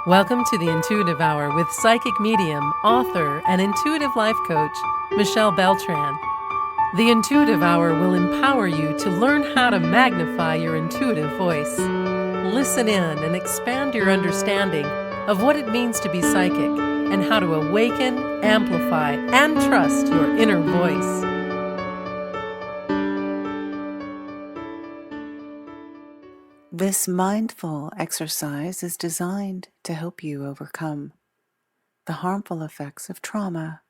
Welcome to the Intuitive Hour with psychic medium, author, and intuitive life coach, Michelle Beltran. The Intuitive Hour will empower you to learn how to magnify your intuitive voice. Listen in and expand your understanding of what it means to be psychic and how to awaken, amplify, and trust your inner voice. This mindful exercise is designed to help you overcome the harmful effects of trauma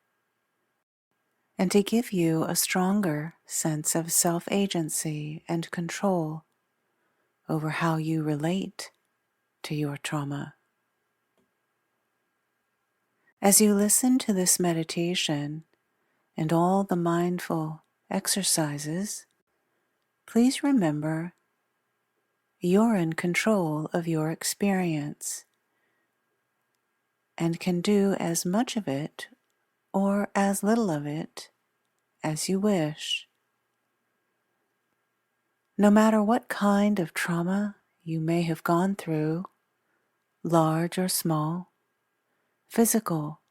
and to give you a stronger sense of self-agency and control over how you relate to your trauma. As you listen to this meditation and all the mindful exercises, please remember you're in control of your experience and can do as much of it or as little of it as you wish. No matter what kind of trauma you may have gone through, large or small, physical,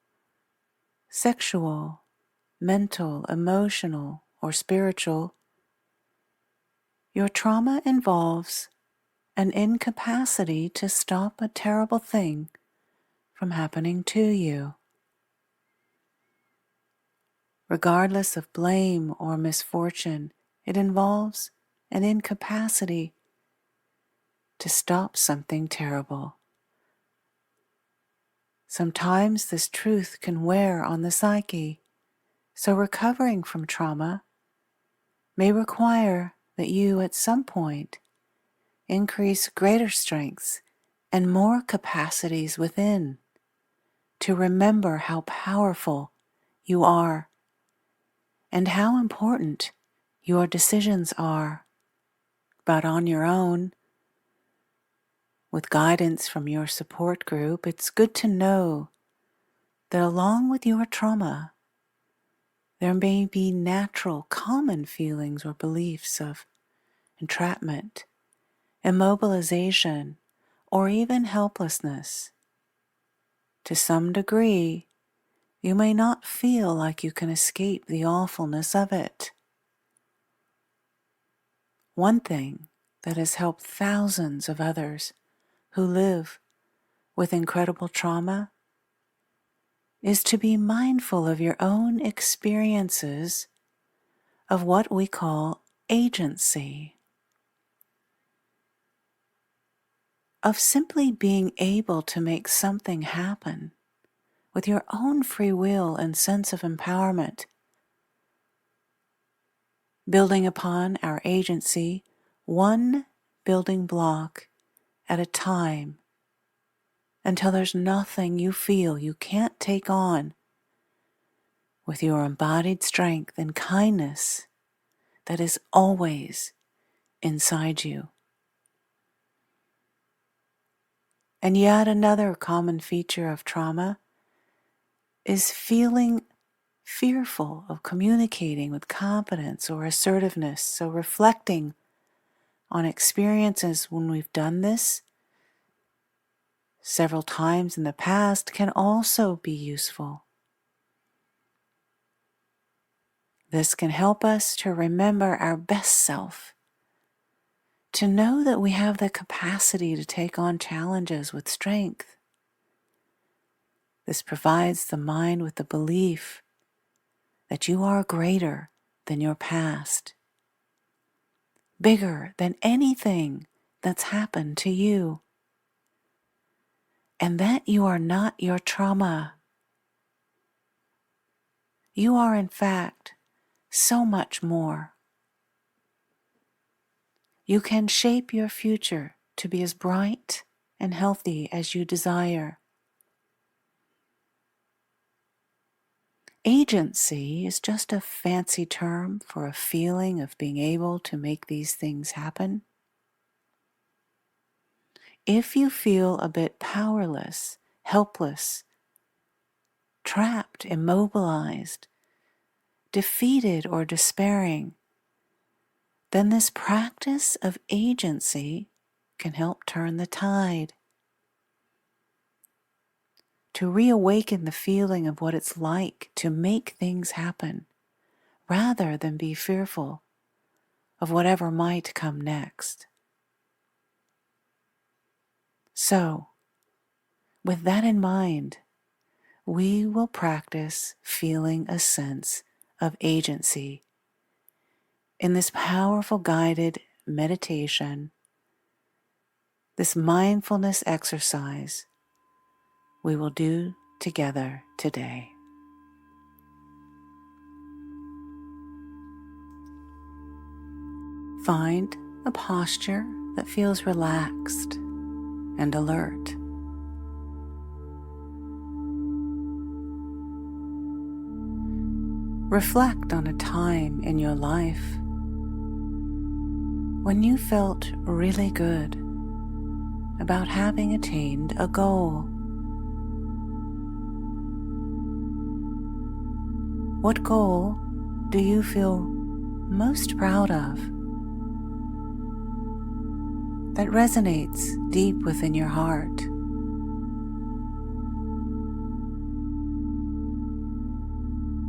sexual, mental, emotional, or spiritual, your trauma involves an incapacity to stop a terrible thing from happening to you. Regardless of blame or misfortune, it involves an incapacity to stop something terrible. Sometimes this truth can wear on the psyche, so recovering from trauma may require that you at some point increase greater strengths and more capacities within to remember how powerful you are and how important your decisions are. But on your own, with guidance from your support group, it's good to know that along with your trauma, there may be natural common feelings or beliefs of entrapment, immobilization, or even helplessness. To some degree, you may not feel like you can escape the awfulness of it. One thing that has helped thousands of others who live with incredible trauma is to be mindful of your own experiences of what we call agency, of simply being able to make something happen with your own free will and sense of empowerment, building upon our agency one building block at a time until there's nothing you feel you can't take on with your embodied strength and kindness that is always inside you. And yet another common feature of trauma is feeling fearful of communicating with competence or assertiveness. So reflecting on experiences when we've done this several times in the past can also be useful. This can help us to remember our best self, to know that we have the capacity to take on challenges with strength. This provides the mind with the belief that you are greater than your past, bigger than anything that's happened to you, and that you are not your trauma. You are, in fact, so much more. You can shape your future to be as bright and healthy as you desire. Agency is just a fancy term for a feeling of being able to make these things happen. If you feel a bit powerless, helpless, trapped, immobilized, defeated, or despairing, then this practice of agency can help turn the tide. to reawaken the feeling of what it's like to make things happen, rather than be fearful of whatever might come next. So, with that in mind, we will practice feeling a sense of agency in this powerful guided meditation, this mindfulness exercise we will do together today. Find a posture that feels relaxed and alert. Reflect on a time in your life when you felt really good about having attained a goal. What goal do you feel most proud of that resonates deep within your heart?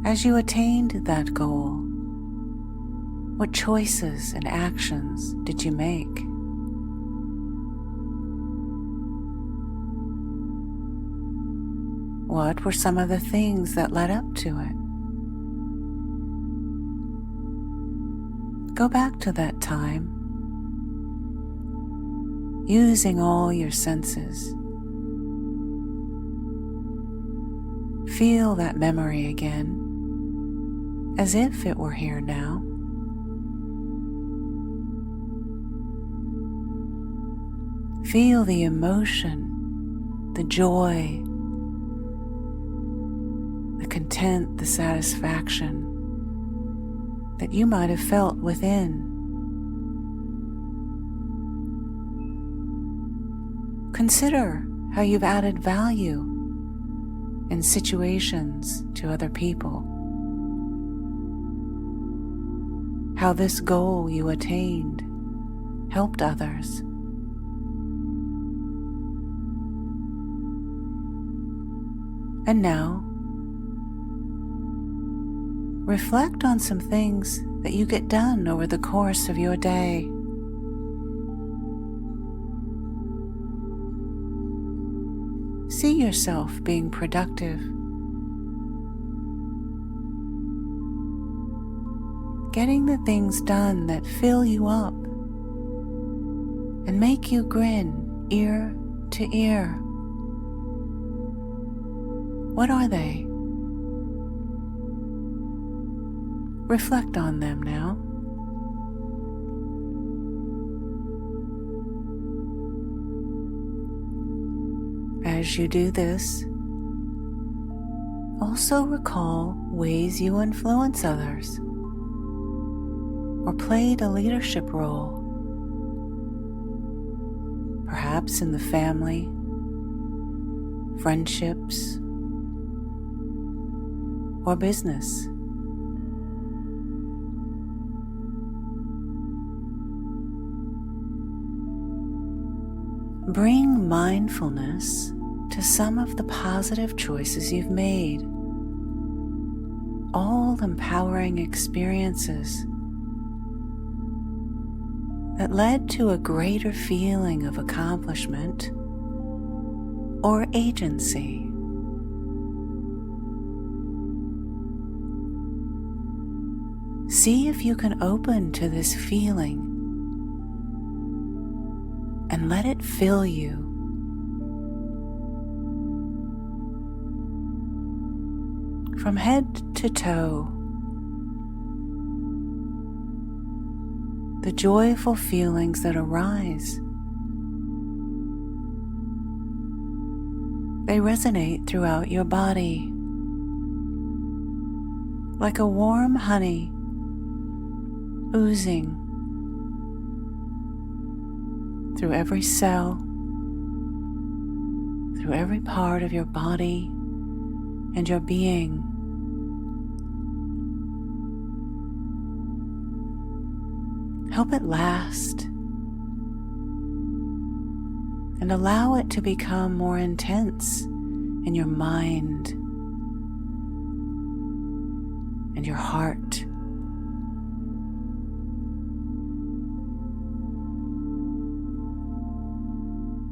As you attained that goal, what choices and actions did you make? What were some of the things that led up to it? Go back to that time, using all your senses. Feel that memory again, as if it were here now. Feel the emotion, the joy, the content, the satisfaction that you might have felt within. Consider how you've added value in situations to other people. How this goal you attained helped others. And now, reflect on some things that you get done over the course of your day. See yourself being productive. Getting the things done that fill you up and make you grin ear to ear. What are they? Reflect on them now. As you do this, also recall ways you influence others or played a leadership role, perhaps in the family, friendships, or business. Bring mindfulness to some of the positive choices you've made, all empowering experiences that led to a greater feeling of accomplishment or agency. See if you can open to this feeling and let it fill you. From head to toe, the joyful feelings that arise, they resonate throughout your body like a warm honey oozing through every cell, through every part of your body and your being. Help it last and allow it to become more intense in your mind and your heart.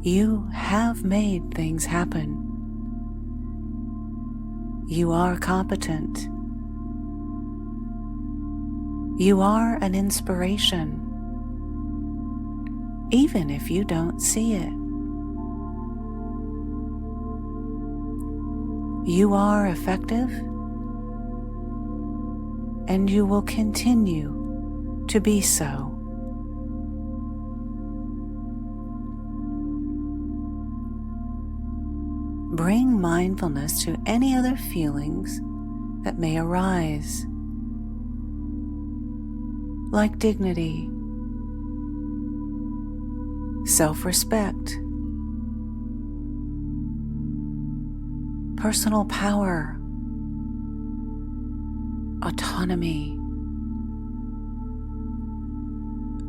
You have made things happen. You are competent. You are an inspiration, even if you don't see it. You are effective, and you will continue to be so. Bring mindfulness to any other feelings that may arise, like dignity, self-respect, personal power, autonomy,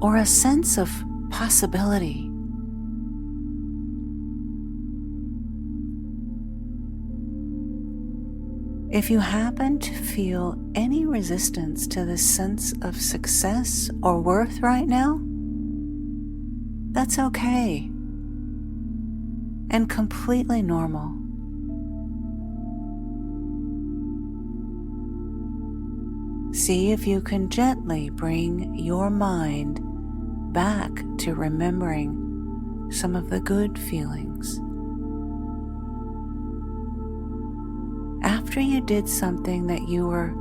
or a sense of possibility. If you happen to feel any resistance to this sense of success or worth right now, that's okay and completely normal. See if you can gently bring your mind back to remembering some of the good feelings. After you did something that you were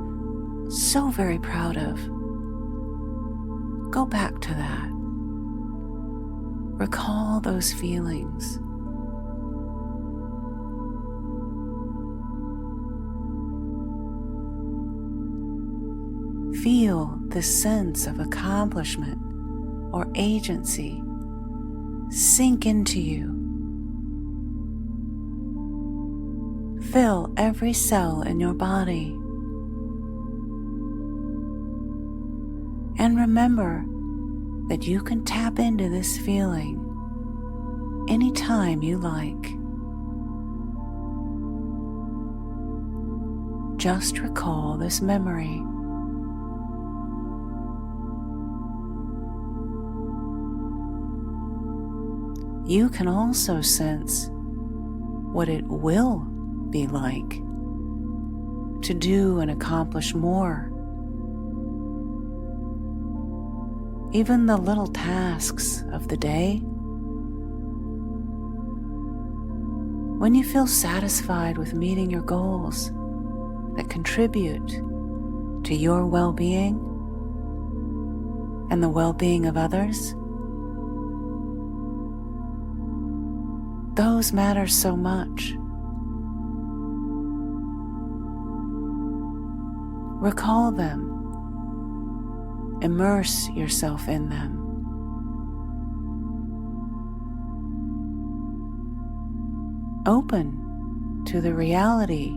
so very proud of, go back to that. Recall those feelings. Feel this sense of accomplishment or agency sink into you. Fill every cell in your body. And remember that you can tap into this feeling anytime you like. Just recall this memory. You can also sense what it will be like to do and accomplish more. Even the little tasks of the day. When you feel satisfied with meeting your goals that contribute to your well-being and the well-being of others, those matter so much. Recall them. Immerse yourself in them. Open to the reality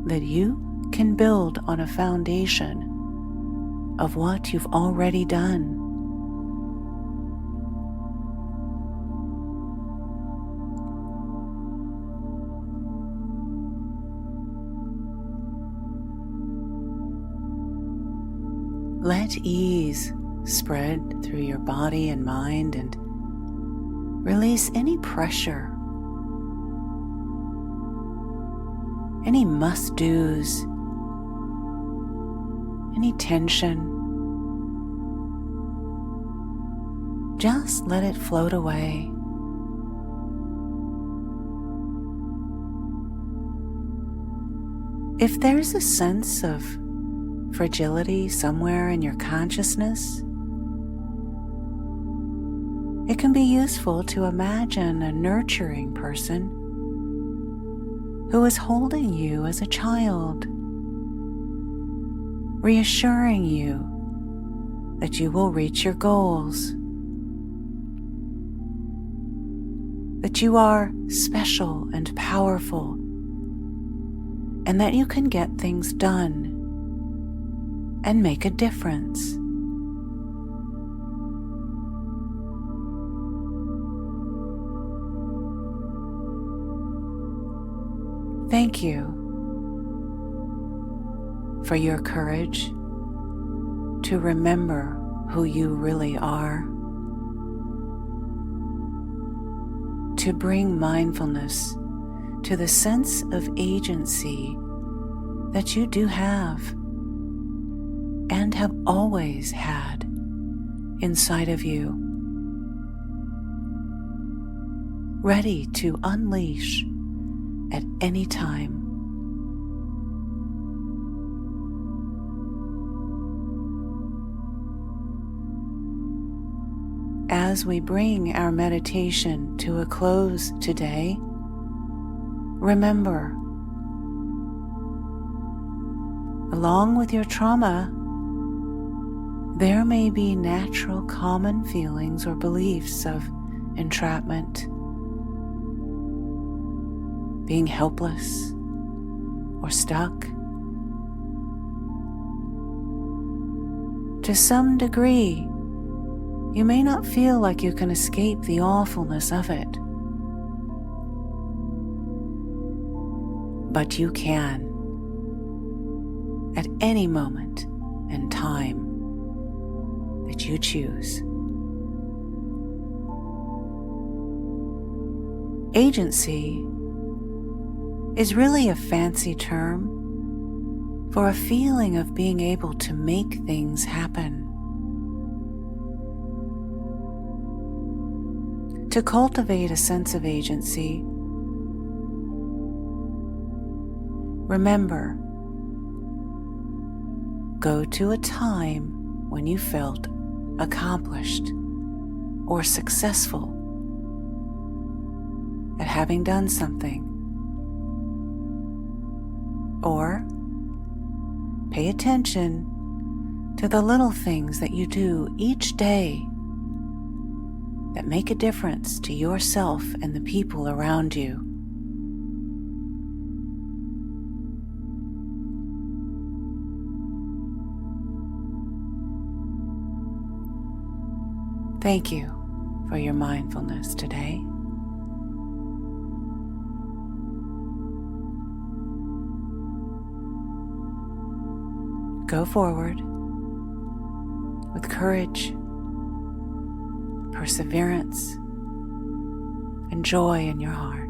that you can build on a foundation of what you've already done. Let ease spread through your body and mind and release any pressure, any must-dos, any tension. Just let it float away. If there's a sense of fragility somewhere in your consciousness, it can be useful to imagine a nurturing person who is holding you as a child, reassuring you that you will reach your goals, that you are special and powerful, and that you can get things done and make a difference. Thank you for your courage to remember who you really are, to bring mindfulness to the sense of agency that you do have and have always had inside of you, ready to unleash at any time. As we bring our meditation to a close today, remember, along with your trauma, there may be natural common feelings or beliefs of entrapment, being helpless or stuck. To some degree, you may not feel like you can escape the awfulness of it, but you can at any moment and time that you choose. Agency is really a fancy term for a feeling of being able to make things happen. To cultivate a sense of agency, remember, go to a time when you felt accomplished or successful at having done something. Or pay attention to the little things that you do each day that make a difference to yourself and the people around you. Thank you for your mindfulness today. Go forward with courage, perseverance, and joy in your heart.